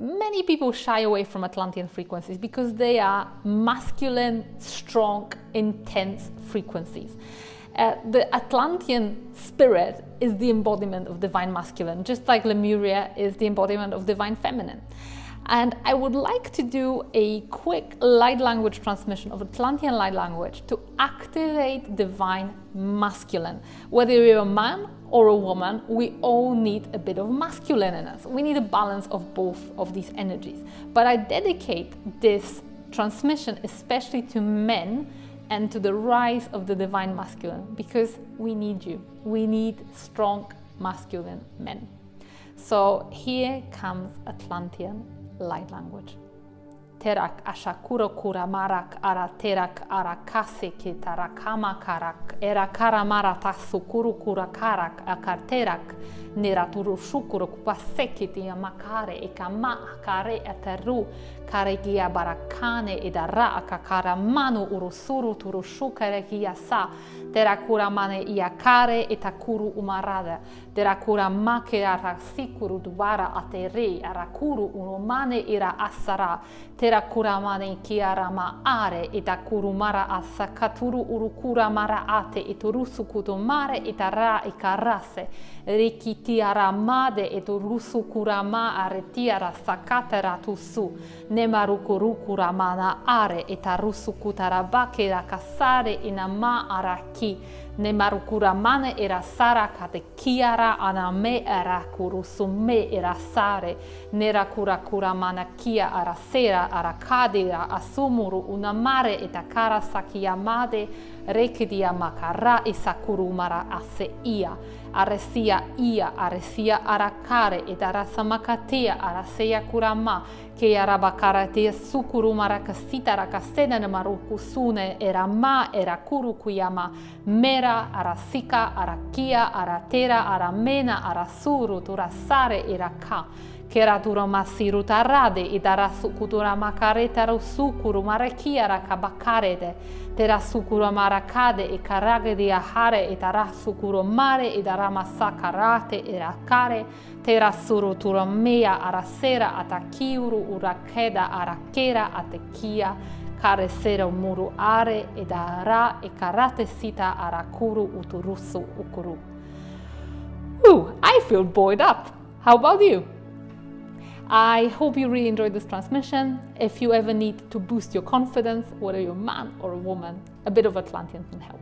many people shy away from Atlantean frequencies because they are masculine, strong, intense frequencies. The Atlantean spirit is the embodiment of divine masculine, just like Lemuria is the embodiment of divine feminine. And I would like to do a quick light language transmission of Atlantean light language to activate divine masculine. Whether you're a man or a woman, we all need a bit of masculine in us. We need a balance of both of these energies. But I dedicate this transmission especially to men and to the rise of the divine masculine, because we need you. We need strong masculine men. So here comes Atlantean light language. Terak ashakura kura marak ara terak ara kase ke tarakama karak era karamara tasukuru kura karak akarterak neraturu shukuru kupasekiti amakare ekama akare ateru kare gia barakane edara akakara manu urusuru turu shukare gia sa terakura mane iakare etakuru umarada terakura make arasikuru dubara atere arakuru unomane ira asara terakura mane kiarama are etakuru mara asakaturu urukura mara ate etorusu kutomare etara ekarase rikitiara made etorusu kurama aretiara sakatera tusu nemarukurukura mana are etarusu kutarabake rakasare inama araki nemarukura mane era sara kate kiara aname era kurusume era sare nerakura kura mana kia arasera arakadera asumuru unamare etakara sakiyamade rekidia makara isakuru mara ase ia aresia arakare edarasamakatea araseya kurama ke arabakara te sukuru mara kasita rakasena nemarukusune erama erakuru kuyama mera arasika arakia aratera aramena arasuru turasare iraka kera turamasiru tarade idarasu kutura makareta rusukuru marakia rakabakarede tera sukuru marakade e karage di ahare e tarasukuru mare e daramasakarate irakare tera suru turamea arasera atakiuru urakeda arakera atekia karesera muru are e dara e karate sita arakuru uturusu ukuru. Ooh, I feel buoyed up. How about you? I hope you really enjoyed this transmission. If you ever need to boost your confidence, whether you're a man or a woman, a bit of Atlantean can help.